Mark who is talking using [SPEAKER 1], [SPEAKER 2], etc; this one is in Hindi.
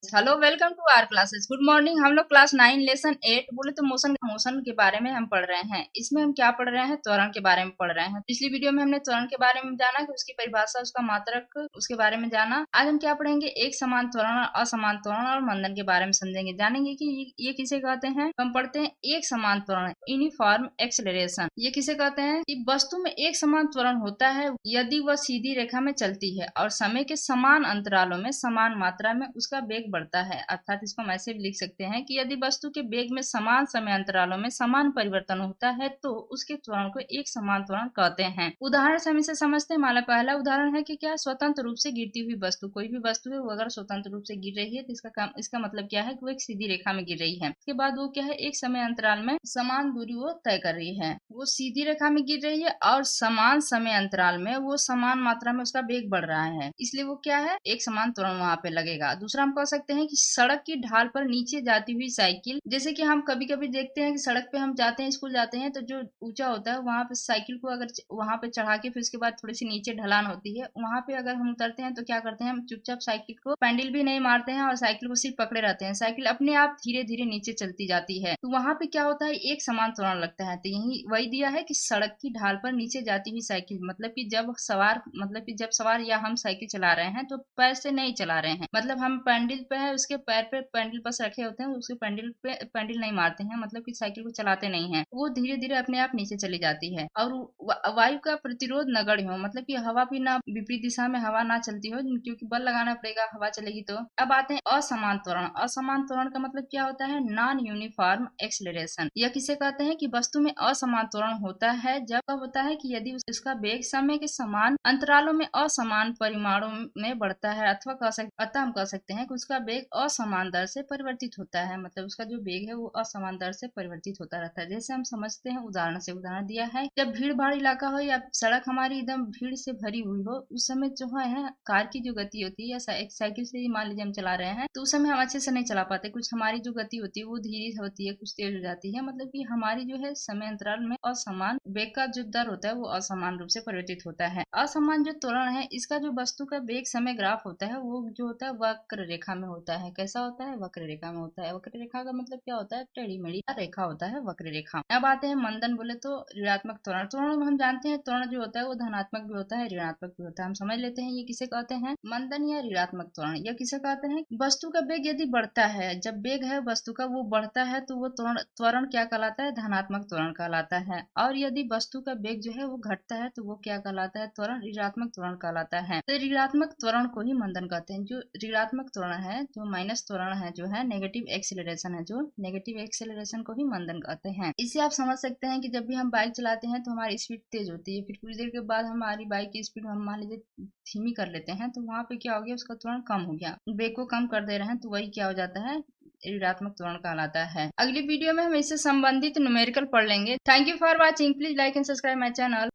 [SPEAKER 1] Hello, welcome to our classes. Good morning. हम लोग क्लास 9 लेसन 8 बोले तो मोशन मोशन के बारे में हम पढ़ रहे हैं। इसमें हम क्या पढ़ रहे हैं? त्वरण के बारे में पढ़ रहे हैं। पिछली वीडियो में हमने त्वरण के बारे में जाना कि उसकी परिभाषा, उसका मात्रक, उसके बारे में जाना। आज हम क्या पढ़ेंगे? एक समान त्वरण, असमान त्वरण और मंदन के बारे में समझेंगे, जानेंगे कि ये किसे कहते हैं। हम पढ़ते हैं एक समान त्वरण, यूनिफॉर्म एक्सेलरेशन। ये किसे कहते हैं? कि वस्तु में एक समान त्वरण होता है यदि वह सीधी रेखा में चलती है और समय के समान अंतरालों में समान मात्रा में उसका वेग बढ़ता है। अर्थात इसको हम ऐसे भी लिख सकते हैं कि यदि वस्तु के वेग में समान समय अंतरालों में समान परिवर्तन होता है तो उसके त्वरण को एक समान त्वरण कहते हैं। उदाहरण से हम इसे समझते हैं। मान लो पहला उदाहरण है कि क्या स्वतंत्र रूप से गिरती हुई वस्तु, कोई भी वस्तु है वो अगर स्वतंत्र रूप से गिर रही है तो इसका मतलब क्या है कि वो एक सीधी रेखा में गिर रही है। उसके बाद वो क्या है, एक समय अंतराल में समान दूरी वो तय कर रही है। वो सीधी रेखा में गिर रही है और समान समय अंतराल में वो समान मात्रा में उसका वेग बढ़ रहा है, इसलिए वो क्या है, एक समान त्वरण वहां पे लगेगा। दूसरा हम कह सकते हैं कि सड़क की ढाल पर नीचे जाती हुई साइकिल, जैसे कि हम कभी कभी देखते हैं कि सड़क पे हम जाते हैं, स्कूल जाते हैं, तो जो ऊंचा होता है वहां पे साइकिल को अगर वहां पे चढ़ा के फिर उसके बाद थोड़ी सी नीचे ढलान होती है, वहां पे अगर हम उतरते हैं तो क्या करते हैं, हम चुपचाप साइकिल को पैडल भी नहीं मारते हैं और साइकिल को सिर्फ पकड़े रहते हैं। साइकिल अपने आप धीरे धीरे नीचे चलती जाती है, तो वहां पे क्या होता है, एक समान त्वरण लगता है। तो यही वही दिया है कि सड़क की ढाल पर नीचे जाती हुई साइकिल, मतलब कि जब सवार या हम साइकिल चला रहे हैं तो पैर से नहीं चला रहे हैं, मतलब हम पैडल पे है, उसके पैर पे पैडल पर रखे होते हैं, उसके पैडल पे पैडल नहीं मारते हैं, मतलब कि साइकिल को चलाते नहीं हैं, वो धीरे धीरे अपने आप नीचे चली जाती है। और वायु का प्रतिरोध नगण्य हो, मतलब कि हवा भी ना विपरीत दिशा में हवा ना चलती हो, क्योंकि बल लगाना पड़ेगा हवा चलेगी तो। अब आते हैं असमान त्वरण। असमान त्वरण का मतलब क्या होता है? Non uniform acceleration. यह किसे कहते हैं कि वस्तु में असमान त्वरण होता है जब कब होता है कि यदि उसका वेग समय के समान अंतरालों में असमान परिमाणों में बढ़ता है, अतः हम कह सकते हैं कि उसका वेग असमान दर से परिवर्तित होता है, मतलब उसका जो वेग है वो असमान दर से परिवर्तित होता रहता है। जैसे हम समझते हैं उदाहरण से, उदाहरण दिया है, जब भीड़ भाड़ इलाका हो या सड़क हमारी एकदम भीड़ से भरी हुई हो, उस समय जो है कार की जो गति होती है, या साइकिल से ही मान लीजिए हम चला रहे हैं, तो उस समय हम अच्छे से नहीं चला पाते, कुछ हमारी जो गति होती है वो धीरे होती है, कुछ तेज हो जाती है, मतलब कि हमारी जो है समय अंतराल में असमान वेग का जो दर होता है वो असमान रूप से परिवर्तित होता है। असमान जो त्वरण है, इसका जो वस्तु का वेग समय ग्राफ होता है वो जो होता है वक्र रेखा में होता है। कैसा होता है? वक्र रेखा में होता है। वक्र रेखा का मतलब क्या होता है? टेढ़ी मेढ़ी रेखा होता है वक्र रेखा। अब आते हैं मंदन। बोले तो ऋणात्मक त्वरण। त्वरण में हम जानते हैं त्वरण जो होता है वो धनात्मक भी होता है, ऋणात्मक भी होता है। हम समझ लेते हैं ये किसे कहते हैं, मंदन या ऋणात्मक त्वरण। यह किसे कहते हैं? वस्तु का वेग यदि बढ़ता है, जब वेग है वस्तु का वो बढ़ता है तो वो त्वरण क्या कहलाता है? धनात्मक त्वरण कहलाता है। और यदि वस्तु का वेग जो है वो घटता है तो वो क्या कहलाता है? त्वरण ऋणात्मक त्वरण कहलाता है। तो ऋणात्मक त्वरण को ही मंदन कहते हैं। जो ऋणात्मक त्वरण है, जो माइनस त्वरण है, जो है नेगेटिव एक्सेलरेशन है, जो नेगेटिव एक्सेलरेशन को ही मंदन कहते हैं। इसे आप समझ सकते हैं कि जब भी हम बाइक चलाते हैं तो हमारी स्पीड तेज होती है, फिर कुछ देर के बाद हमारी बाइक की स्पीड हम मान लीजिए धीमी कर लेते हैं, तो वहां पे क्या हो गया, उसका त्वरण कम हो गया, वेग को कम कर दे रहे हैं, तो वही क्या हो जाता है, ऋणात्मक त्वरण कहलाता है। अगली वीडियो में हम इससे संबंधित न्यूमेरिकल पढ़ लेंगे। Thank you for watching. Please like and subscribe my channel.